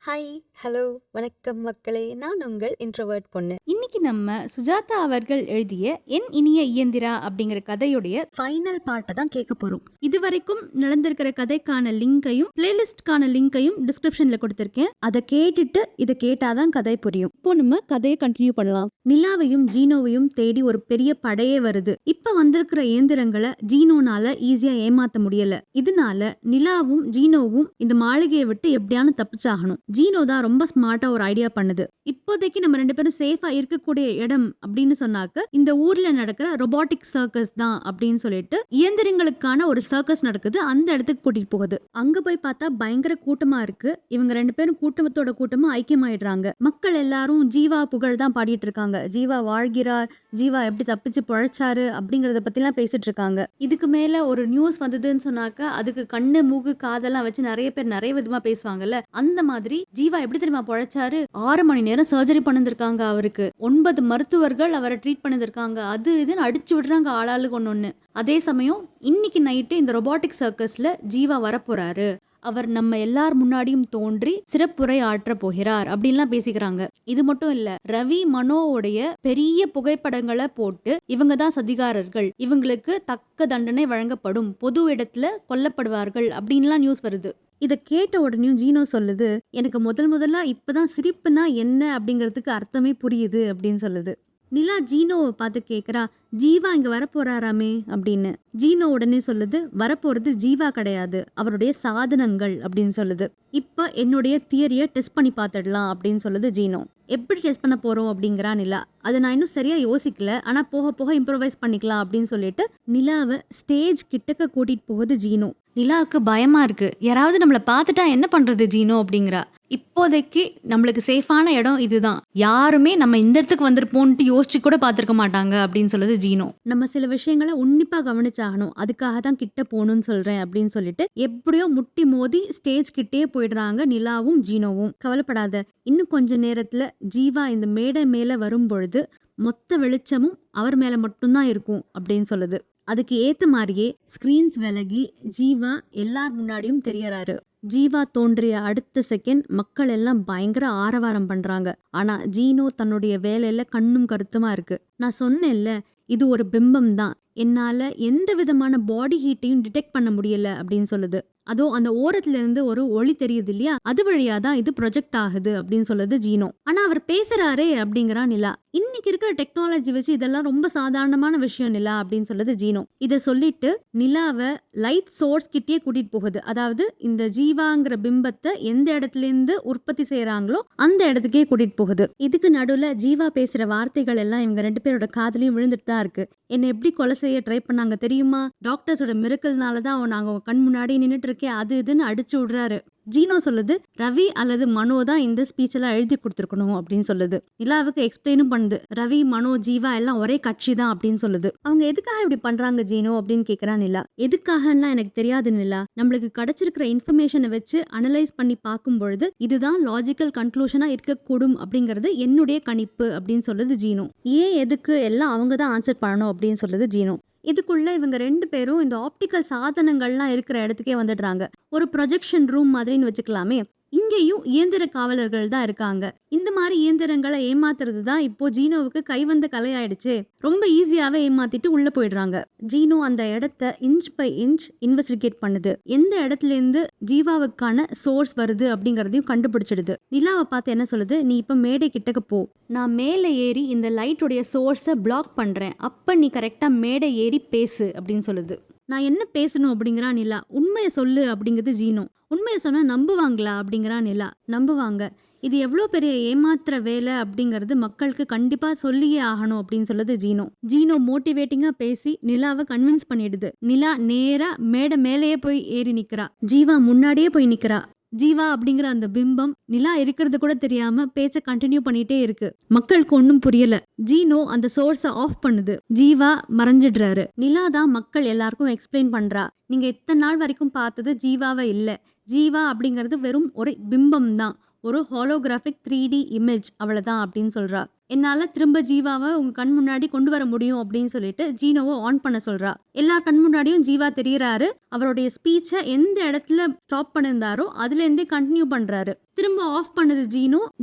Hi, hello, வணக்கம் மக்களே! நான் உங்கள் இன்ட்ரோவர்ட் பொண்ணு. இன்னைக்கு நம்ம சுஜாதா அவர்கள் எழுதிய என் இனிய இயந்திரா அப்படிங்கிற கதையுடைய ஃபைனல் பார்ட்ட தான் கேட்க போறோம். இதுவரைக்கும் நடந்திருக்கிற கதைக்கான லிங்கையும் பிளேலிஸ்ட்கான லிங்கையும் டிஸ்கிரிப்ஷன்ல கொடுத்திருக்கேன். அதை கேட்டுட்டு இதை கேட்டாதான் கதை புரியும். இப்போ நம்ம கதையை கண்டினியூ பண்ணலாம். நிலாவையும் ஜீனோவையும் தேடி ஒரு பெரிய படையே வருது. இப்ப வந்திருக்கிற இயந்திரங்களை ஜீனோனால ஈஸியா ஏமாத்த முடியல. இதனால நிலாவும் ஜீனோவும் இந்த மாளிகையை விட்டு எப்படியானு தப்பிச்சாகணும். ஜீனோ தான் ரொம்ப ஸ்மார்ட்டா ஒரு ஐடியா பண்ணுது. இப்போதைக்கு நம்ம ரெண்டு பேரும் சேஃபா இருக்கக்கூடிய இடம் அப்படின்னு சொன்னாக்க இந்த ஊர்ல நடக்கிற ரொபாட்டிக் சர்க்கஸ் தான் அப்படின்னு சொல்லிட்டு இயந்திரங்களுக்கான ஒரு சர்க்கஸ் நடக்குது. அந்த இடத்துக்கு கூட்டிட்டு போகுது. அங்க போய் பார்த்தா பயங்கர கூட்டமா இருக்கு. இவங்க ரெண்டு பேரும் கூட்டத்தோட கூட்டமா ஐக்கியமாயிடுறாங்க. மக்கள் எல்லாரும் ஜீவா புகழ் தான் பாடிட்டு இருக்காங்க. ஜீவா வாழ்கிறார், ஜீவா எப்படி தப்பிச்சு பொழைச்சாரு அப்படிங்கறத பத்தி எல்லாம் பேசிட்டு இருக்காங்க. இதுக்கு மேல ஒரு நியூஸ் வந்ததுன்னு சொன்னாக்க அதுக்கு கண்ணு மூக்கு காதெல்லாம் வச்சு நிறைய பேர் நிறைய விதமா பேசுவாங்கல்ல. அந்த மாதிரி ஜீவா எப்படி தெரியுமா பொழைச்சாரு? 6 மணி நேரம் சர்ஜரி பண்ணிருக்காங்க. அவருக்கு 9 மருத்துவர்கள் அவரை ட்ரீட் பண்ணிருக்காங்க. அது இதுன்னு அடிச்சு விடுறாங்க ஆளாளுக்கு ஒன்னொன்னு. அதே சமயம் இன்னைக்கு நைட்டு இந்த ரொபாட்டிக் சர்க்கஸ்ல ஜீவா வரப்போறாரு. அவர் நம்ம எல்லார் முன்னாடியும் தோன்றி சிறப்புரை ஆற்ற போகிறார் அப்படின்லாம் பேசிக்கிறாங்க. இது மட்டும் இல்ல, ரவி மனோவுடைய பெரிய புகைப்படங்களை போட்டு இவங்க தான் சதிகாரர்கள், இவங்களுக்கு தக்க தண்டனை வழங்கப்படும், பொது இடத்துல கொல்லப்படுவார்கள் அப்படின்லாம் நியூஸ் வருது. இதை கேட்ட உடனே ஜீனோ சொல்லுது, எனக்கு முதல்ல இப்பதான் சிரிப்புனா என்ன அப்படிங்கிறதுக்கு அர்த்தமே புரியுது அப்படின்னு சொல்லுது. நிலா ஜீனோவை பார்த்து கேட்குறா, ஜீவா இங்க வரப்போறாராமே அப்படின்னு. ஜீனோ உடனே சொல்லுது, வரப்போறது ஜீவா கிடையாது, அவருடைய சாதனங்கள் அப்படின்னு சொல்லுது. இப்ப என்னுடைய தியரியை டெஸ்ட் பண்ணி பார்த்துடலாம் அப்படின்னு சொல்லுது ஜீனோ. எப்படி டெஸ்ட் பண்ண போறோம் அப்படிங்கிறா நிலா. அதை நான் இன்னும் சரியா யோசிக்கல, ஆனா போக போக இம்ப்ரோவைஸ் பண்ணிக்கலாம் அப்படின்னு சொல்லிட்டு நிலாவை ஸ்டேஜ் கிட்டக்க கூட்டிட்டு போகுது ஜீனோ. நிலாவுக்கு பயமா இருக்கு. யாராவது நம்மளை பார்த்துட்டா என்ன பண்றது ஜீனோ அப்படிங்கிறா. இப்போதைக்கு நம்மளுக்கு சேஃபான இடம் இதுதான், யாருமே நம்ம இந்த இடத்துக்கு வந்திருப்போம்ட்டு யோசிச்சு கூட பார்த்துருக்க மாட்டாங்க அப்படின்னு சொல்லுது ஜீனோ. நம்ம சில விஷயங்களை உன்னிப்பா கவனிச்சாகணும், அதுக்காக தான் கிட்ட போகணும்னு சொல்றேன் அப்படின்னு சொல்லிட்டு எப்படியோ முட்டி மோதி ஸ்டேஜ் கிட்டே போயிடுறாங்க நிலாவும் ஜீனோவும். கவலைப்படாத, இன்னும் கொஞ்ச நேரத்துல ஜீவா இந்த மேடை மேல வரும் பொழுது மொத்த வெளிச்சமும் அவர் மேல மட்டும்தான் இருக்கும் அப்படின்னு சொல்லுது. அதுக்கு ஏத்த மாதிரியே ஸ்கிரீன்ஸ் விலகி ஜீவா எல்லார் முன்னாடியும் தெரியறாரு. ஜீவா தோன்றிய அடுத்த செகண்ட் மக்கள் எல்லாம் பயங்கர ஆரவாரம் பண்றாங்க. ஆனா ஜீனோ தன்னுடைய வேலையில கண்ணும் கருத்துமா இருக்கு. நான் சொன்னேன்ல, இது ஒரு பிம்பம் தான், என்னால எந்த விதமான பாடி ஹீட்டையும் டிடெக்ட் பண்ண முடியல அப்படின்னு சொல்லுது. அதோ அந்த ஓரத்துல இருந்து ஒரு ஒளி தெரியுது இல்லையா, அது வழியாதான் இது ப்ரொஜெக்ட் ஆகுது அப்படின்னு சொல்லுது ஜீனோ. ஆனா அவர் பேசுறாரே அப்படிங்கிறா நிலா. இன்னைக்கு இருக்கிற டெக்னாலஜி வச்சு இதெல்லாம் ரொம்ப சாதாரணமான விஷயம் நிலா அப்படின்னு சொல்லுது ஜீனோ. இத சொல்லிட்டு நிலாவை லைட் சோர்ஸ் கிட்டே கூட்டிட்டு போகுது. அதாவது இந்த ஜீவாங்கிற பிம்பத்தை எந்த இடத்துல இருந்து உற்பத்தி செய்யறாங்களோ அந்த இடத்துக்கே கூட்டிட்டு போகுது. இதுக்கு நடுவுல ஜீவா பேசுற வார்த்தைகள் எல்லாம் இவங்க ரெண்டு பேரோட காதலையும் விழுந்துட்டு தான் இருக்கு. என்னை எப்படி கொலை செய்ய ட்ரை பண்ணாங்க தெரியுமா, டாக்டர்ஸோட மிரக்கல்னாலதான் நாங்க கண் முன்னாடி நின்னுட்டு இருக்கேன், அது இதுன்னு அடிச்சு விடுறாரு. ஜீனோ சொல்லுது, ரவி அல்லது மனோ தான் இந்த ஸ்பீச் எல்லாம் எழுதி கொடுத்துருக்கணும் அப்படின்னு சொல்லுது. நிலாவுக்கு எக்ஸ்பிளைனும் பண்ணுது, ரவி மனோ ஜீவா எல்லாம் ஒரே கட்சி தான் அப்படின்னு சொல்லுது. அவங்க எதுக்காக இப்படி பண்றாங்க ஜீனோ அப்படின்னு கேக்குறா நிலா. எதுக்காகன்னா எனக்கு தெரியாது நிலா, நம்மளுக்கு கிடைச்சிருக்கிற இன்ஃபர்மேஷனை வச்சு அனலைஸ் பண்ணி பார்க்கும் பொழுது இதுதான் லாஜிக்கல் கன்க்ளூஷனா இருக்கக்கூடும் அப்படிங்கிறது என்னுடைய கணிப்பு அப்படின்னு சொல்லுது ஜீனோ. ஏன் எதுக்கு எல்லாம் அவங்க தான் ஆன்சர் பண்ணணும் அப்படின்னு சொல்லுது ஜீனோ. இதுக்குள்ள இவங்க ரெண்டு பேரும் இந்த ஆப்டிக்கல் சாதனங்கள்லாம் இருக்கிற இடத்துக்கே வந்துடுறாங்க. ஒரு ப்ரொஜெக்ஷன் ரூம் மாதிரின்னு வச்சுக்கலாமே. இங்கேயும் இயந்திர காவலர்கள் தான் இருக்காங்க. இந்த மாதிரி இயந்திரங்களை ஏமாத்துறது தான் இப்போ ஜீனோவுக்கு கைவந்த கலை ஆயிடுச்சு. ரொம்ப ஈஸியாவே ஏமாத்திட்டு உள்ள போயிடுறாங்க. ஜீனோ அந்த இடத்த இன்ச் பை இன்ச் இன்வெஸ்டிகேட் பண்ணுது. எந்த இடத்துல இருந்து ஜீவாவுக்கான சோர்ஸ் வருது அப்படிங்கறதையும் கண்டுபிடிச்சிடுது. நிலாவை பார்த்து என்ன சொல்லுது, நீ இப்ப மேடை கிட்டக்க போ, நான் மேலே ஏறி இந்த லைட்டுடைய சோர்ஸை பிளாக் பண்றேன், அப்ப நீ கரெக்டா மேடை ஏறி பேசு அப்படின்னு சொல்லுது. நான் என்ன பேசணும் அப்படிங்கிறா நிலா. உண்மையை சொல்லு அப்படிங்கிறது ஜீனோ. உண்மையை சொன்னா நம்புவாங்களா அப்படிங்கிறா நிலா. நம்புவாங்க, இது எவ்வளோ பெரிய ஏமாத்துற வேலை அப்படிங்கிறது மக்களுக்கு கண்டிப்பா சொல்லியே ஆகணும் அப்படின்னு சொல்லுது ஜீனோ. ஜீனோ மோட்டிவேட்டிங்கா பேசி நிலாவை கன்வின்ஸ் பண்ணிடுது. நிலா நேரா மேடை மேலேயே போய் ஏறி நிக்கிறா. ஜீவா முன்னாடியே போய் நிக்கிறா. ஜீவா அப்படிங்கிற அந்த பிம்பம் நிலா இருக்கிறது கூட தெரியாம பேச்ச கண்டினியூ பண்ணிட்டே இருக்கு. மக்களுக்கு ஒன்னும் புரியல. ஜீனோ அந்த சோர்ஸ ஆஃப் பண்ணுது. ஜீவா மறைஞ்சிடுறாரு. நிலா தான் மக்கள் எல்லாருக்கும் எக்ஸ்பிளைன் பண்றா, நீங்க இத்தனை நாள் வரைக்கும் பார்த்தது ஜீவாவை இல்ல, ஜீவா அப்படிங்கிறது வெறும் ஒரு பிம்பம் தான், ஒரு ஹாலோகிராஃபிக் 3D இமேஜ், அவ்வளவுதான் அப்படின்னு சொல்றா. என்னால திரும்ப ஜீவாவை உங்க கண் முன்னாடி கொண்டு வர முடியும் அப்படின்னு சொல்லிட்டு ஜீனோவை ஆன் பண்ண சொல்றா. எல்லார் கண் முன்னாடியும் ஜீவா தெரியறாரு. அவருடைய ஸ்பீச்சை எந்த இடத்துல ஸ்டாப் பண்ணிருந்தாரோ அதுல இருந்தே கண்டினியூ பண்றாரு. திரும்ப ஆஃப் பண்ணது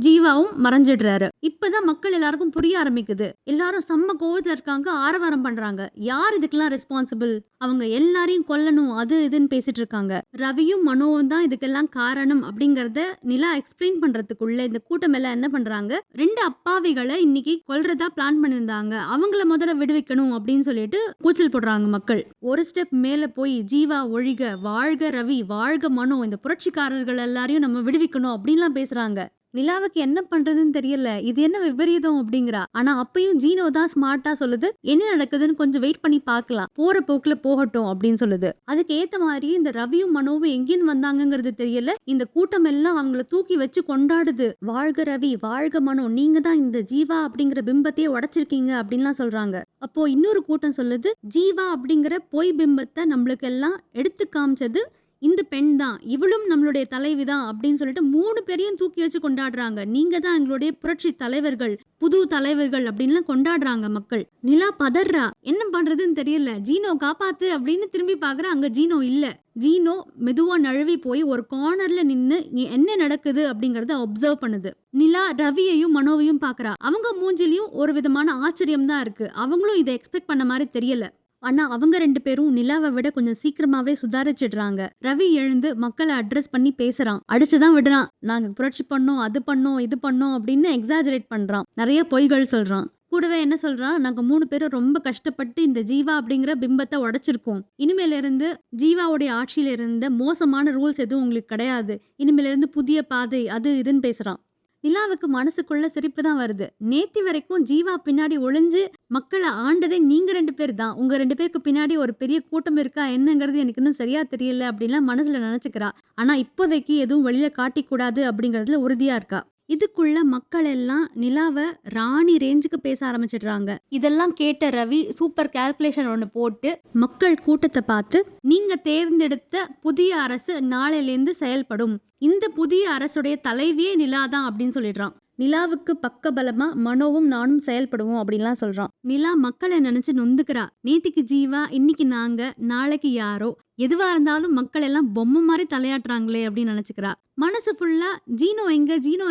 ஜீவாவும் மறைஞ்சிடுறாரு. இப்பதான் மக்கள் எல்லாருக்கும் புரிய ஆரம்பிக்குது. எல்லாரும் செம்ம கோவத்துல இருக்காங்க, ஆரவாரம் பண்றாங்க. யார் இதுக்கெல்லாம் ரெஸ்பான்சிபிள்? அவங்க எல்லாரையும் கொல்லணும் அது இதுன்னு பேசிட்டு இருக்காங்க. ரவியும் மனோவும் தான் இதுக்கெல்லாம் காரணம் அப்படிங்கறத நிலா எக்ஸ்பிளைன் பண்றதுக்குள்ள இந்த கூட்டம் எல்லாம் என்ன பண்றாங்க, 2 அப்பாவிகளை இன்னைக்கு கொல்றதா பிளான் பண்ணிருந்தாங்க, அவங்கள முதல்ல விடுவிக்கணும் அப்படின்னு சொல்லிட்டு கூச்சல் போடுறாங்க மக்கள். ஒரு ஸ்டெப் மேல போய் ஜீவா ஒழிக, வாழ்க ரவி, வாழ்க மனோ, இந்த புரட்சிக்காரர்கள் எல்லாரையும் நம்ம விடுவிக்கணும் அப்படின்லாம் பேசுறாங்க. நிலாவுக்கு என்ன பண்றதுன்னு தெரியல, இது என்ன விபரீதம் அப்படிங்கிறா. ஆனா அப்பயும் ஜீனோ தான் ஸ்மார்ட்டா சொல்லுது, என்ன நடக்குதுன்னு கொஞ்சம் வெயிட் பண்ணி பார்க்கலாம், போற போக்குல போகட்டும் அப்படின்னு சொல்லுது. அதுக்கு ஏத்த மாதிரி இந்த ரவியும் மனோவும் எங்கேன்னு வந்தாங்கிறது தெரியல, இந்த கூட்டம் எல்லாம் அவங்கள தூக்கி வச்சு கொண்டாடுது. வாழ்க ரவி, வாழ்க மனோ, நீங்க தான் இந்த ஜீவா அப்படிங்கிற பிம்பத்தையே உடைச்சிருக்கீங்க அப்படின்லாம் சொல்றாங்க. அப்போ இன்னொரு கூட்டம் சொல்லுது, ஜீவா அப்படிங்கிற பொய் பிம்பத்தை நம்மளுக்கு எல்லாம் எடுத்து காமிச்சது இந்த பெண் தான், இவளும் நம்மளுடைய தலைவிதான் அப்படின்னு சொல்லிட்டு 3 பேரையும் தூக்கி வச்சு கொண்டாடுறாங்க. நீங்க தான் எங்களுடைய புரட்சி தலைவர்கள், புது தலைவர்கள் அப்படின்லாம் கொண்டாடுறாங்க மக்கள். நிலா பதறா, என்ன பண்றதுன்னு தெரியல. ஜீனோ காப்பாத்து அப்படின்னு திரும்பி பாக்குற, அங்க ஜீனோ இல்ல. ஜீனோ மெதுவா நழுவி போய் ஒரு கார்னர்ல நின்னு என்ன நடக்குது அப்படிங்கறத அப்சர்வ் பண்ணுது. நிலா ரவியையும் மனோவையும் பாக்குறா. அவங்க மூஞ்சிலையும் ஒரு விதமான ஆச்சரியம் தான் இருக்கு. அவங்களும் இதை எக்ஸ்பெக்ட் பண்ண மாதிரி தெரியல. ஆனா அவங்க 2 பேரும் நிலாவை விட கொஞ்சம் சீக்கிரமாவே சுதாரிச்சிடுறாங்க. ரவி எழுந்து மக்களை அட்ரஸ் பண்ணி பேசுறான். அடிச்சுதான் விடுறான். நாங்க புரட்சி பண்ணோம், அது பண்ணோம், இது பண்ணோம் அப்படின்னு எக்ஸாஜரேட் பண்றான். நிறைய பொய்கள் சொல்றான். கூடவே என்ன சொல்றான், நாங்க 3 பேரும் ரொம்ப கஷ்டப்பட்டு இந்த ஜீவா அப்படிங்கிற பிம்பத்தை உடைச்சிருக்கோம். இனிமேல இருந்து ஜீவாவுடைய ஆட்சியில இருந்த மோசமான ரூல்ஸ் எதுவும் உங்களுக்கு கிடையாது. இனிமேல இருந்து புதிய பாதை அது இதுன்னு பேசுறான். நிலாவுக்கு மனசுக்குள்ள சிரிப்பு தான் வருது. நேத்தி வரைக்கும் ஜீவா பின்னாடி ஒளிஞ்சு மக்களை ஆண்டதே நீங்க 2 பேர் தான். உங்க 2 பேருக்கு பின்னாடி ஒரு பெரிய கூட்டம் இருக்கா என்னங்கிறது எனக்கு இன்னும் சரியா தெரியல அப்படின்லாம் மனசுல நினைச்சுக்கிறா. ஆனா இப்போதைக்கு எதுவும் வெளியில காட்டிக்கூடாது அப்படிங்கறதுல உறுதியா இருக்கா. இதுக்குள்ள மக்கள் எல்லாம் நிலாவை ராணி ரேஞ்சுக்கு பேச ஆரம்பிச்சிடுறாங்க. இதெல்லாம் கேட்ட ரவி சூப்பர் கால்குலேஷன் ஒன்று போட்டு மக்கள் கூட்டத்தை பார்த்து, நீங்க தேர்ந்தெடுத்த புதிய அரசு நாளையிலேருந்து செயல்படும், இந்த புதிய அரசுடைய தலைவியே நிலா தான் அப்படின்னு சொல்லிடுறான். நிலாவுக்கு பக்கபலமா மனோவும் நானும் செயல்படுவோம் அப்படின்லாம் சொல்றான். நிலா மக்களை நினைச்சு நொந்துக்கிறா. நேத்திக்கு ஜீவா, இன்னைக்கு நாங்க, நாளைக்கு யாரோ, எதுவா இருந்தாலும் மக்கள் எல்லாம் பொம்மை மாதிரி தலையாட்டுறாங்களே அப்படின்னு நினைச்சுக்கிறா. மனசு ஃபுல்லா ஜீனோ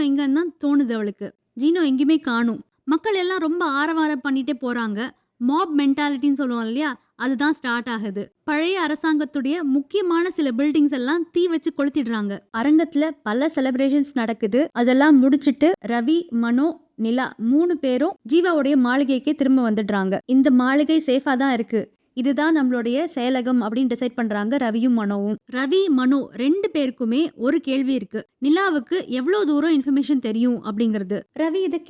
எங்கன்னு தான் தோணுது அவளுக்கு. ஜீனோ எங்கேயுமே காணும். மக்கள் எல்லாம் ரொம்ப ஆரவாரம் பண்ணிட்டே போறாங்க. மாப் மென்டாலிட்டின்னு சொல்லுவோம் இல்லையா, அதுதான் ஸ்டார்ட் ஆகுது. பழைய அரசாங்கத்துடைய முக்கியமான சில பில்டிங்ஸ் எல்லாம் தீ வச்சு கொளுத்திடுறாங்க. அரங்கத்துல பல செலிப்ரேஷன்ஸ் நடக்குது. அதெல்லாம் முடிச்சிட்டு ரவி, மனோ, நிலா 3 பேரும் ஜீவாவுடைய மாளிகைக்கே திரும்ப வந்துடுறாங்க. இந்த மாளிகை சேஃபா தான் இருக்கு, இதுதான் நம்மளுடைய செயலகம் அப்படின்னு டிசைட் பண்றாங்க ரவியும் மனோவும். ரவி, மனோ 2 பேருக்குமே ஒரு கேள்வி இருக்கு. நிலாவுக்கு எவ்வளவு தூரம் இன்ஃபர்மேஷன் தெரியும் அப்படிங்கிறது. ரவி இதை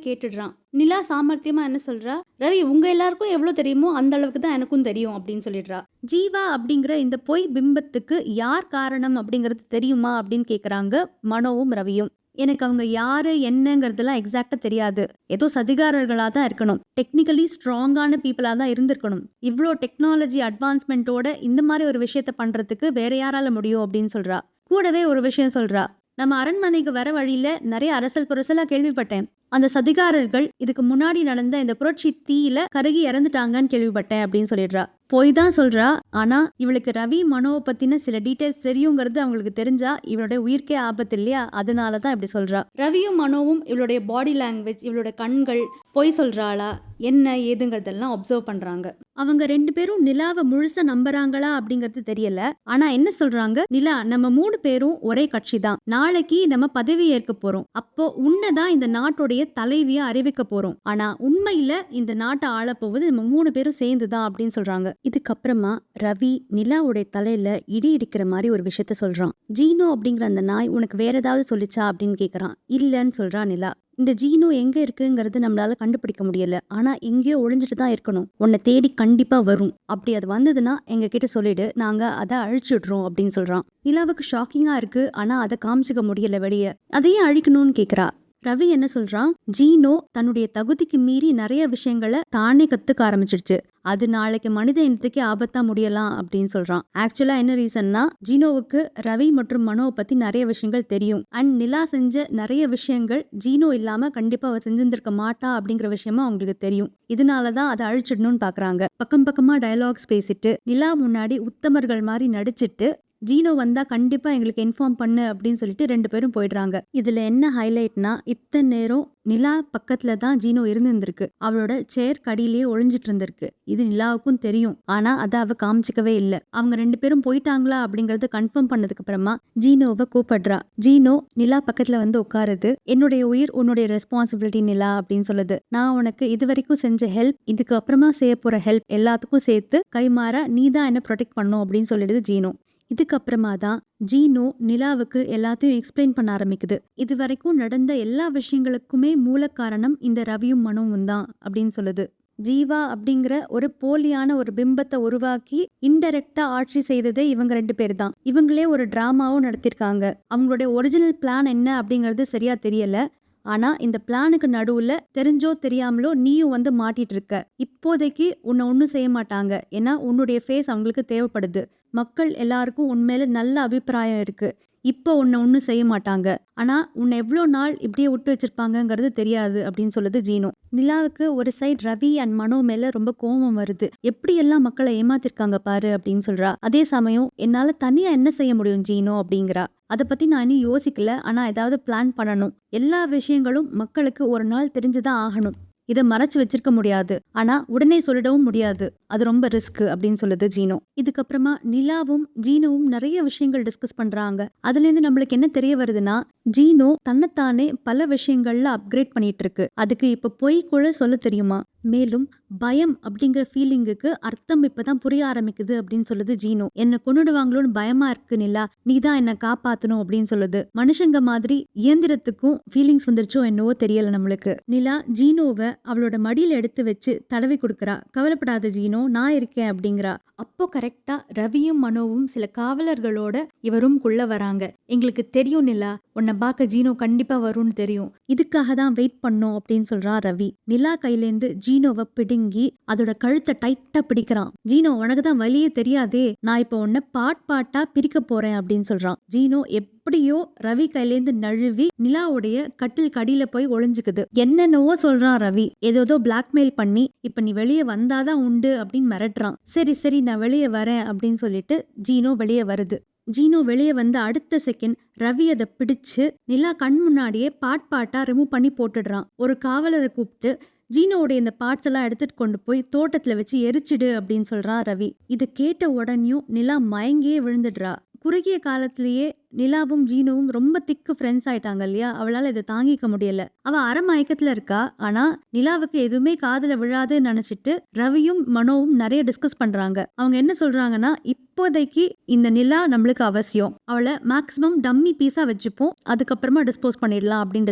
கேட்டுடுறான். நிலா சாமர்த்தியமா என்ன சொல்றா, ரவி உங்க எல்லாருக்கும் எவ்வளவு தெரியுமோ அந்த அளவுக்கு தான் எனக்கும் தெரியும் அப்படின்னு சொல்லிடுறா. ஜீவா அப்படிங்கிற இந்த பொய் பிம்பத்துக்கு யார் காரணம் அப்படிங்கிறது தெரியுமா அப்படின்னு கேக்குறாங்க மனோவும் ரவியும். எனக்கு அவங்க யாரு என்னங்கிறதுலாம் எக்ஸாக்டா தெரியாது, ஏதோ சதிகாரர்களா தான் இருக்கணும், டெக்னிக்கலி ஸ்ட்ராங்கான பீப்புளா தான் இருந்திருக்கணும், இவ்வளோ டெக்னாலஜி அட்வான்ஸ்மெண்ட்டோட இந்த மாதிரி ஒரு விஷயத்த பண்றதுக்கு வேற யாரால முடியும் அப்படின்னு சொல்றா. கூடவே ஒரு விஷயம் சொல்றா, நம்ம அரண்மனைக்கு வர வழியில நிறைய அரசல் புரசலா கேள்விப்பட்டேன், அந்த சதிகாரர்கள் இதுக்கு முன்னாடி நடந்த இந்த புரட்சி தீயில கருகி இறந்துட்டாங்கன்னு கேள்விப்பட்டேன் அப்படின்னு சொல்லிடுறா. போய் தான் சொல்றா. ஆனா இவளுக்கு ரவி மனோவை பத்தின சில டீடைல்ஸ் தெரியுங்கிறது அவங்களுக்கு தெரிஞ்சா இவளுடைய உயிர்க்கே ஆபத்து இல்லையா, அதனாலதான் இப்படி சொல்றா. ரவியும் மனோவும் இவளுடைய பாடி லாங்குவேஜ், இவளுடைய கண்கள், பொய் சொல்றாளா என்ன ஏதுங்கிறதெல்லாம் அப்சர்வ் பண்றாங்க. அவங்க 2 பேரும் நிலாவை முழுசா நம்புறாங்களா அப்படிங்கிறது தெரியல. ஆனா என்ன சொல்றாங்க, நிலா நம்ம 3 பேரும் ஒரே கட்சி தான், நாளைக்கு நம்ம பதவி ஏற்க போறோம், அப்போ உன்னதான் இந்த நாட்டுடைய தலைவியா அறிவிக்க போறோம், ஆனா உண்மையில இந்த நாட்டை ஆளப்போவது நம்ம 3 பேரும் சேர்ந்துதான் அப்படின்னு சொல்றாங்க. இதுக்கப்புறமா ரவி நிலாவுடைய தலையில இடி இடிக்கிற மாதிரி ஒரு விஷயத்த சொல்றான். ஜீனோ அப்படிங்கிற அந்த நாய் உனக்கு வேற ஏதாவது சொல்லிச்சா அப்படின்னு கேக்குறான். இல்லன்னு சொல்றா நிலா. இந்த ஜீனோ எங்க இருக்குங்கிறது நம்மளால கண்டுபிடிக்க முடியல, ஆனா எங்கேயோ ஒளிஞ்சிட்டு தான் இருக்கணும், உன்னை தேடி கண்டிப்பா வரும், அப்படி அது வந்ததுன்னா எங்க கிட்ட சொல்லிடு, நாங்க அதை அழிச்சுடுறோம் அப்படின்னு சொல்றான். நிலாவுக்கு ஷாக்கிங்கா இருக்கு, ஆனா அதை காமிச்சுக்க முடியல வெளியே. அதையே அழிக்கணும்னு கேக்குறா. ரவி என்ன சொல்றான், ஜீனோ தன்னுடைய தகுதிக்கு மீறி நிறைய விஷயங்களை தானே கத்துக்க ஆரம்பிச்சிடுச்சு, அது நாளைக்கு மனித இனத்துக்கே ஆபத்தா முடியலாம் அப்படின்னு சொல்றான். ஆக்சுவலா என்ன ரீசன்னா, ஜீனோவுக்கு ரவி மற்றும் மனோவை பத்தி நிறைய விஷயங்கள் தெரியும். அண்ட் நிலா செஞ்ச நிறைய விஷயங்கள் ஜீனோ இல்லாம கண்டிப்பா அவ செஞ்சிருந்திருக்க மாட்டா அப்படிங்கிற விஷயமா அவங்களுக்கு தெரியும். இதனாலதான் அதை அழிச்சிடணும்னு பாக்குறாங்க. பக்கம் பக்கமா டயலாக்ஸ் பேசிட்டு நிலா முன்னாடி உத்தமர்கள் மாதிரி நடிச்சிட்டு, ஜீனோ வந்தா கண்டிப்பா எங்களுக்கு இன்ஃபார்ம் பண்ணு அப்படின்னு சொல்லிட்டு 2 பேரும் போயிடுறாங்க. இதுல என்ன ஹைலைட்னா, இத்தனை நேரம் நிலா பக்கத்துல தான் ஜீனோ இருந்திருக்கு. அவளோட சேர் கடியிலேயே ஒளிஞ்சிட்டு இருந்திருக்கு. இது நிலாவுக்கும் தெரியும். ஆனா அதை அவ காமிச்சிக்கவே இல்லை. அவங்க 2 பேரும் போயிட்டாங்களா அப்படிங்கறத கன்ஃபார்ம் பண்ணதுக்கு அப்புறமா ஜீனோவை கூப்பிடுறா. ஜீனோ நிலா பக்கத்துல வந்து உட்காருது. என்னுடைய உயிர் உன்னுடைய ரெஸ்பான்சிபிலிட்டி நிலா அப்படின்னு சொல்லுது. நான் உனக்கு இது வரைக்கும் செஞ்ச ஹெல்ப், இதுக்கு அப்புறமா செய்ய போற ஹெல்ப் எல்லாத்துக்கும் சேர்த்து கைமாறா நீ தான் என்ன ப்ரொடெக்ட் பண்ணும் அப்படின்னு சொல்லிடுது ஜீனோ. இதுக்கப்புறமா தான் ஜீனோ நிலாவுக்கு எல்லாத்தையும் எக்ஸ்பிளைன் பண்ண ஆரம்பிக்குது. இது வரைக்கும் நடந்த எல்லா விஷயங்களுக்குமே மூல காரணம் இந்த ரவியும் மனோவும் தான் அப்படின்னு சொல்லுது. ஜீவா அப்படிங்கிற ஒரு போலியான ஒரு பிம்பத்தை உருவாக்கி இன்டைரக்டா ஆட்சி செய்ததே இவங்க 2 பேர் தான். இவங்களே ஒரு டிராமாவும் நடத்திருக்காங்க. அவங்களுடைய ஒரிஜினல் பிளான் என்ன அப்படிங்கிறது சரியா தெரியல. ஆனா இந்த பிளானுக்கு நடுவுல தெரிஞ்சோ தெரியாமலோ நீயும் வந்து மாட்டிட்டு இருக்க. இப்போதைக்கு உன்னை ஒன்னும் செய்ய மாட்டாங்க. ஏன்னா உன்னுடைய ஃபேஸ் அவங்களுக்கு தேவைப்படுது. மக்கள் எல்லாருக்கும் உண்மையில நல்ல அபிப்பிராயம் இருக்கு. இப்போ உன்னை ஒன்னும் செய்ய மாட்டாங்க. ஆனா உன்னை எவ்வளோ நாள் இப்படியே விட்டு வச்சிருப்பாங்கங்கிறது தெரியாது அப்படின்னு சொல்லுது ஜீனோ. நிலாவுக்கு ஒரு சைட் ரவி அண்ட் மனோ மேல ரொம்ப கோபம் வருது. எப்படி எல்லாம் மக்களை ஏமாத்திருக்காங்க பாரு அப்படின்னு சொல்றா. அதே சமயம் என்னால தனியா என்ன செய்ய முடியும் ஜீனோ அப்படிங்கிறா. அதை பத்தி நான் இன்னும் யோசிக்கல. ஆனா ஏதாவது பிளான் பண்ணணும். எல்லா விஷயங்களும் மக்களுக்கு ஒரு நாள் தெரிஞ்சுதான் ஆகணும். இதை மறைச்சு வச்சிருக்க முடியாது. ஆனா உடனே சொல்லிடவும் முடியாது. அது ரொம்ப ரிஸ்க் அப்படின்னு சொல்லுது ஜீனோ. இதுக்கப்புறமா நிலாவும் ஜீனோவும் நிறைய விஷயங்கள் டிஸ்கஸ் பண்றாங்க. அதுல இருந்து நம்மளுக்கு என்ன தெரிய வருதுன்னா, ஜீனோ தன்னைத்தானே பல விஷயங்கள்ல அப்கிரேட் பண்ணிட்டு இருக்கு. அதுக்கு இப்ப பொய் கூட சொல்ல தெரியுமா. மேலும் பயம் அப்படிங்கிற ஃபீலிங்குக்கு அர்த்தம் இப்பதான் புரிய ஆரம்பிக்குது அப்படின்னு சொல்லுது ஜீனோ. என்ன கொன்னுடுவாங்களோன்னு பயமா இருக்கு நிலா, நீ தான் என்ன காப்பாத்தணும் அப்படின்னு சொல்லுது. மனுஷங்க மாதிரி இயந்திரத்துக்கும் ஃபீலிங்ஸ் வந்துருச்சோ என்னவோ தெரியல நம்மளுக்கு. நிலா ஜீனோவை அவளோட மடியில எடுத்து வச்சு தடவி கொடுக்கறா. கவலைப்படாத ஜீனோ, நான் இருக்கேன் அப்படிங்கிறா. அப்போ கரெக்டா ரவியும் மனோவும் சில காவலர்களோட இவ ரூம்குள்ள வராங்க. எங்களுக்கு தெரியும் நிலா, உன்னை பார்க்க ஜீனோ கண்டிப்பா வரும்னு தெரியும். இதுக்காக தான் வெயிட் பண்ணோம் அப்படின்னு சொல்றா ரவி. நிலா கையிலேருந்து ஜீனோவை பிடுங்கி அதோட கழுத்தை டைட்டா பிடிக்கிறான். ஜீனோ, உனக்கு தான் வலியே தெரியாதே, நான் இப்போ உன்னை பாட்டா பிரிக்க போறேன் அப்படின்னு சொல்றான். ஜீனோ எப்படியோ ரவி கையிலேருந்து நழுவி நிலாவுடைய கட்டில் கடியில போய் ஒளிஞ்சுக்குது. என்னென்னவோ சொல்றான் ரவி. ஏதோ பிளாக்மெயில் பண்ணி இப்ப நீ வெளியே வந்தாதான் உண்டு அப்படின்னு மிரட்டுறான். சரி நான் வெளியே வரேன் அப்படின்னு சொல்லிட்டு ஜீனோ வெளியே வருது. ஜீனோ வெளியே வந்த அடுத்த செகண்ட் ரவி அதை பிடிச்சு நிலா கண் முன்னாடியே பாட்டா ரிமூவ் பண்ணி போட்டுடுறான். ஒரு காவலரை கூப்பிட்டு ஜீனோவுடைய இந்த பார்ட்ஸ் எல்லாம் எடுத்துட்டு கொண்டு போய் தோட்டத்துல வச்சு எரிச்சிடு அப்படின்னு சொல்றான் ரவி. இதை கேட்ட உடனேயும் நிலா மயங்கியே விழுந்துடுறா. குறுகிய காலத்திலேயே நிலாவும் ஜீனோவும் ரொம்ப திக்கு ஃப்ரெண்ட்ஸ் ஆயிட்டாங்க இல்லையா. அவளால இதை தாங்கிக்க முடியல. அவ அரை மயக்கத்துல இருக்கா. ஆனா நிலாவுக்கு எதுவுமே காதுல விழாதுன்னு நினைச்சிட்டு ரவியும் மனோவும் நிறைய டிஸ்கஸ் பண்றாங்க. அவங்க என்ன சொல்றாங்கன்னா, இப்போதைக்கு இந்த நிலா நம்மளுக்கு அவசியம், அவளை மேக்சிமம் டம்மி பீஸா வச்சுப்போம், அதுக்கப்புறமா டிஸ்போஸ் பண்ணிடலாம் அப்படின்னு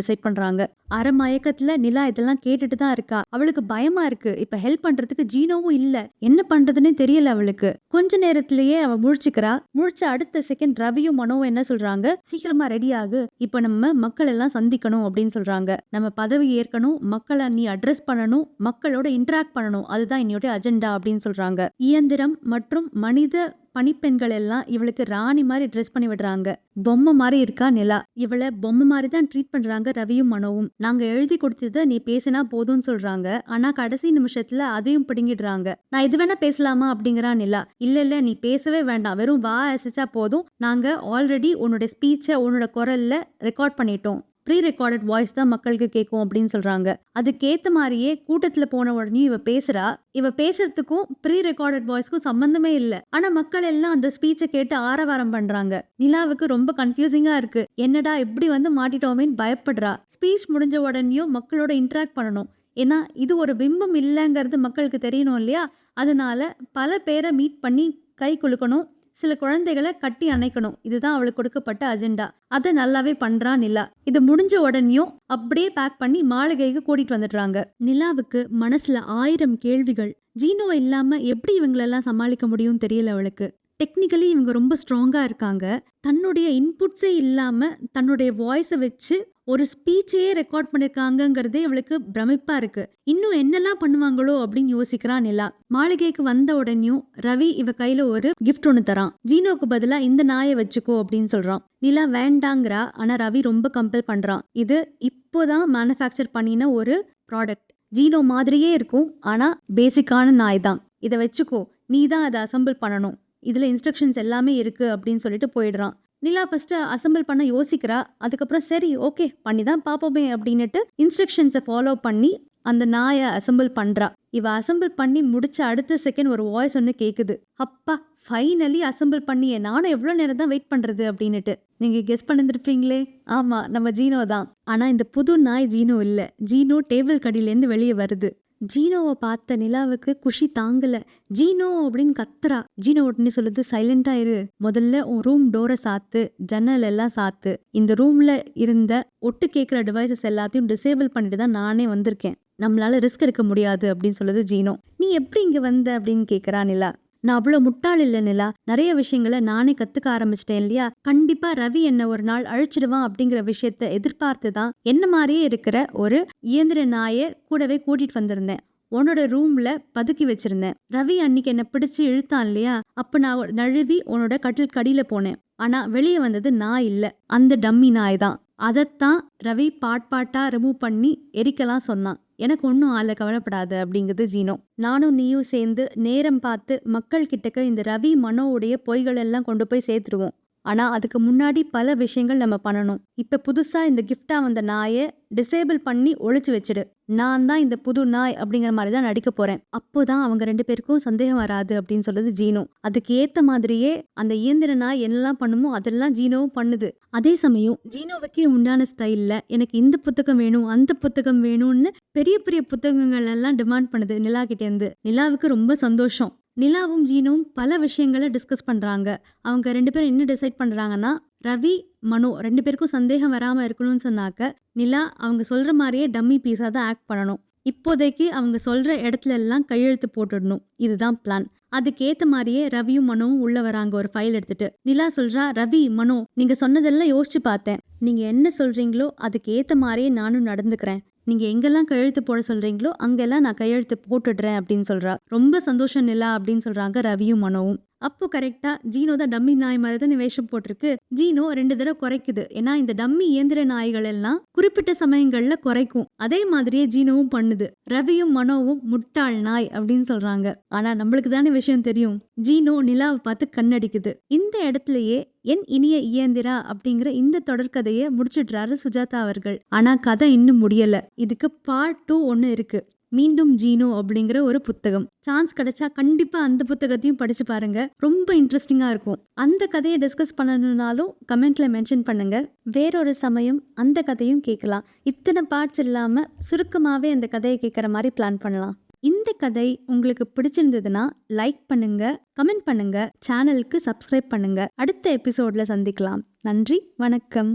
டிசைட் பண்றாங்க. அரை மயக்கத்துல நிலா இதெல்லாம் கேட்டுட்டு தான் இருக்கா. அவளுக்கு பயமா இருக்கு. இப்ப ஹெல்ப் பண்றதுக்கு ஜீனோவும் இல்ல. என்ன பண்றதுன்னு தெரியல அவளுக்கு. கொஞ்ச நேரத்திலேயே அவ முழிச்சுக்கிறா. முழிச்ச அடுத்த செகண்ட் ரவியும் மனோவும் என்ன சொல்றாங்க, சீக்கிரமா ரெடி ஆகு, இப்ப நம்ம மக்கள் எல்லாம் சந்திக்கணும் அப்படின்னு சொல்றாங்க. நம்ம பதவி ஏற்கணும், மக்களை நீ அட்ரஸ் பண்ணணும், மக்களோட இன்டராக்ட் பண்ணணும், அதுதான் என்னுடைய அஜெண்டா அப்படின்னு சொல்றாங்க. இயந்திரம் மற்றும் மனித பணிப்பெண்கள் எல்லாம் இவளுக்கு ராணி மாதிரி ட்ரெஸ் பண்ணி விடுறாங்க. பொம்மை மாதிரி இருக்கா நிலா. இவளை பொம்மை மாதிரி தான் ட்ரீட் பண்றாங்க ரவியும் மனோவும். நாங்க எழுதி கொடுத்தத நீ பேசினா போதும்னு சொல்றாங்க. ஆனா கடைசி நிமிஷத்துல அதையும் பிடுங்கிடுறாங்க. நான் இது வேணா பேசலாமா அப்படிங்கிறா நிலா. இல்ல நீ பேசவே வேண்டாம், வெறும் வா அசைச்சா போதும், நாங்க ஆல்ரெடி உன்னோட ஸ்பீச்சை உன்னோட குரல்ல ரெக்கார்ட் பண்ணிட்டோம், ப்ரீ ரெக்கார்டட் வாய்ஸ் தான் மக்களுக்கு கேட்கும் அப்படின்னு சொல்றாங்க. அதுக்கேத்த மாதிரியே கூட்டத்துல போன உடனே இவ பேசுறா. இவ பேசுறதுக்கும் ப்ரீ ரெக்கார்டட் வாய்ஸ்க்கும் சம்பந்தமே இல்ல. ஆனா மக்கள் எல்லாம் அந்த ஸ்பீச்சை கேட்டு ஆரவாரம் பண்றாங்க. நிலாவுக்கு ரொம்ப கன்ஃபியூசிங்கா இருக்கு. என்னடா இப்படி வந்து மாட்டிட்டோமேன்னு பயப்படுறா. ஸ்பீச் முடிஞ்ச உடனேயும் மக்களோட இன்டராக்ட் பண்ணணும். ஏன்னா இது ஒரு பிம்பம் இல்லைங்கிறது மக்களுக்கு தெரியணும் இல்லையா. அதனால பல பேரை மீட் பண்ணி கை குலுக்கணும், சில குழந்தைகளை கட்டி அணைக்கணும். இதுதான் அவளுக்கு கொடுக்கப்பட்ட அஜெண்டா. அதை நல்லாவே பண்றா நிலா. இது முடிஞ்ச உடனேயும் அப்படியே பேக் பண்ணி மாளிகைக்கு கூட்டிட்டு வந்துடுறாங்க. நிலாவுக்கு மனசுல 1000 கேள்விகள். ஜீனோ இல்லாம எப்படி இவங்களெல்லாம் சமாளிக்க முடியும் தெரியல அவளுக்கு. டெக்னிக்கலி இவங்க ரொம்ப ஸ்ட்ராங்கா இருக்காங்க. தன்னுடைய இன்புட்ஸே இல்லாம தன்னுடைய வாய்ஸ வச்சு ஒரு ஸ்பீச்சையே ரெக்கார்ட் பண்ணிருக்காங்கங்கிறதே இவளுக்கு பிரமிப்பா இருக்கு. இன்னும் என்னெல்லாம் பண்ணுவாங்களோ அப்படின்னு யோசிக்கிறா நிலா. மாளிகைக்கு வந்த உடனேயும் ரவி இவ கையில ஒரு கிஃப்ட் ஒன்னு தரான். ஜீனோக்கு பதிலா இந்த நாயை வச்சுக்கோ அப்படின்னு சொல்றான். நிலா வேண்டாங்கிறா. ஆனா ரவி ரொம்ப கம்பல் பண்றான். இது இப்போதான் மேனுஃபேக்சர் பண்ணின ஒரு ப்ராடக்ட். ஜீனோ மாதிரியே இருக்கும். ஆனா பேசிக்கான நாய் தான். இதை வச்சுக்கோ, நீ தான் அதை அசம்பிள் பண்ணணும், இதுல இன்ஸ்ட்ரக்ஷன்ஸ் எல்லாமே இருக்கு அப்படின்னு சொல்லிட்டு போயிடுறான். நிலா ஃபர்ஸ்ட் அசம்பிள் பண்ண யோசிக்கிறா. அதுக்கப்புறம் சரி ஓகே பண்ணி தான் பார்ப்போமே அப்படின்னுட்டு இன்ஸ்ட்ரக்ஷன்ஸை ஃபாலோ பண்ணி அந்த நாயை அசம்பிள் பண்றா. இவ அசம்பிள் பண்ணி முடிச்ச அடுத்த செகண்ட் ஒரு வாய்ஸ் ஒன்று கேக்குது. அப்பா ஃபைனலி அசம்பிள் பண்ணியே, நானும் எவ்வளோ நேரம் தான் வெயிட் பண்றது அப்படின்னுட்டு. நீங்க கெஸ் பண்ணிருப்பீங்களே, ஆமா நம்ம ஜீனோ தான். ஆனா இந்த புது நாய் ஜீனோ இல்ல. ஜீனோ டேபிள் கடியிலேருந்து வெளியே வருது. ஜீனோவை பார்த்த நிலாவுக்கு குஷி தாங்கல. ஜீனோ அப்படின்னு கத்துறா. ஜீனோ உடனே சொல்லுது, சைலண்டா இரு, முதல்ல உன் ரூம் டோரை சாத்து, ஜன்னல் எல்லாம் சாத்து, இந்த ரூம்ல இருந்த ஒட்டு கேட்குற டிவைசஸ் எல்லாத்தையும் டிசேபிள் பண்ணிட்டு தான் நானே வந்திருக்கேன், நம்மளால ரிஸ்க் எடுக்க முடியாது அப்படின்னு சொல்லுது ஜீனோ. நீ எப்படி இங்க வந்த அப்படின்னு கேட்குறா நிலா. நான் அவ்வளோ முட்டாள் இல்லை நிலா, நிறைய விஷயங்களை நானே கத்துக்க ஆரம்பிச்சிட்டேன் இல்லையா. கண்டிப்பா ரவி என்ன ஒரு நாள் அழிச்சிடுவான் அப்படிங்கிற விஷயத்த எதிர்பார்த்து தான் என்ன மாதிரியே இருக்கிற ஒரு இயந்திர நாயை கூடவே கூட்டிட்டு வந்திருந்தேன். உன்னோட ரூம்ல பதுக்கி வச்சிருந்தேன். ரவி அன்னைக்கு என்ன பிடிச்சு இழுத்தான் இல்லையா, அப்ப நான் நழுவி உன்னோட கட்டில் கடியில போனேன். ஆனா வெளியே வந்தது நான் இல்ல, அந்த டம்மி நாய் தான். அதைத்தான் ரவி பாட்டா ரிமூவ் பண்ணி எரிக்கலாம் சொன்னான். எனக்கு ஒன்றும் ஆள, கவலைப்படாது அப்படிங்குது ஜீனோ. நானும் நீயும் சேர்ந்து நேரம் பார்த்து மக்கள் கிட்டக்க இந்த ரவி மனோவுடைய பொய்கள் எல்லாம் கொண்டு போய் சேர்த்துருவோம். ஆனா அதுக்கு முன்னாடி பல விஷயங்கள் நம்ம பண்ணணும். இப்ப புதுசா இந்த கிஃப்டா வந்த நாயை டிசேபிள் பண்ணி ஒழிச்சு வச்சிடு. நான் தான் இந்த புது நாய் அப்படிங்கிற மாதிரி தான் நடிக்க போறேன். அப்போதான் அவங்க 2 பேருக்கும் சந்தேகம் வராது அப்படின்னு சொல்லுது ஜீனோ. அதுக்கு ஏத்த மாதிரியே அந்த இயந்திர நாய் என்னெல்லாம் பண்ணுமோ அதெல்லாம் ஜீனோவும் பண்ணுது. அதே சமயம் ஜீனோவுக்கே உண்டான ஸ்டைல்ல எனக்கு இந்த புத்தகம் வேணும், அந்த புத்தகம் வேணும்னு பெரிய பெரிய புத்தகங்கள் எல்லாம் டிமாண்ட் பண்ணுது நிலா கிட்டே இருந்து. நிலாவுக்கு ரொம்ப சந்தோஷம். நிலாவும் ஜீனோவும் பல விஷயங்களை டிஸ்கஸ் பண்றாங்க. அவங்க 2 பேரும் என்ன டிசைட் பண்றாங்கன்னா, ரவி மனோ 2 பேருக்கும் சந்தேகம் வராம இருக்கணும்னு சொன்னாக்க நிலா அவங்க சொல்ற மாதிரியே டம்மி பீஸா தான் ஆக்ட் பண்ணணும். இப்போதைக்கு அவங்க சொல்ற இடத்துல எல்லாம் கையெழுத்து போட்டுடணும். இதுதான் பிளான். அதுக்கேத்த மாதிரியே ரவியும் மனோவும் உள்ள வராங்க ஒரு ஃபைல் எடுத்துட்டு. நிலா சொல்றா, ரவி மனோ நீங்க சொன்னதெல்லாம் யோசிச்சு பார்த்தேன். நீங்க என்ன சொல்றீங்களோ அதுக்கு ஏத்த மாதிரியே நானும் நடந்துக்கிறேன். நீங்க எங்கெல்லாம் கையெழுத்து போட சொல்றீங்களோ அங்கெல்லாம் நான் கையெழுத்து போட்டுடுறேன் அப்படின்னு சொல்றா. ரொம்ப சந்தோஷம் நிலா அப்படின்னு சொல்றாங்க ரவியும் மனோவும். அப்போ கரெக்டா ஜீனோ தான் டம்மி நாய் மாதிரி தான் வேஷம் போட்டிருக்கு. ஜீனோ 2 தடவை குறைக்குது. ஏன்னா இந்த டம்மி இயந்திர நாய்கள் எல்லாம் குறிப்பிட்ட சமயங்கள்ல குறைக்கும். அதே மாதிரியே ஜீனோவும் பண்ணுது. ரவியும் மனோவும் முட்டாள் நாய் அப்படின்னு சொல்றாங்க. ஆனா நம்மளுக்கு தானே விஷயம் தெரியும். ஜீனோ நிலாவை பார்த்து கண்ணடிக்குது. இந்த இடத்துலயே என் இனிய இயந்திரா அப்படிங்கிற இந்த தொடர்கதையை முடிச்சிடுறாரு சுஜாதா அவர்கள். ஆனா கதை இன்னும் முடியல. இதுக்கு பார்ட் 2 ஒன்னு இருக்கு. மீண்டும் ஜீனோ அப்படிங்கிற ஒரு புத்தகம். சான்ஸ் கிடைச்சா கண்டிப்பா அந்த புத்தகத்தையும் படிச்சு பாருங்க. ரொம்ப இன்ட்ரெஸ்டிங்கா இருக்கும். அந்த கதையை டிஸ்கஸ் பண்ணணும்னாலும் கமெண்ட்ல மென்ஷன் பண்ணுங்க. வேறொரு சமயம் அந்த கதையும் கேட்கலாம். இத்தனை பார்ட்ஸ் இல்லாம சுருக்கமாவே அந்த கதையை கேட்கற மாதிரி பிளான் பண்ணலாம். இந்த கதை உங்களுக்கு பிடிச்சிருந்ததுன்னா லைக் பண்ணுங்க, கமெண்ட் பண்ணுங்க, சேனலுக்கு சப்ஸ்கிரைப் பண்ணுங்க. அடுத்த எபிசோட்ல சந்திக்கலாம். நன்றி, வணக்கம்.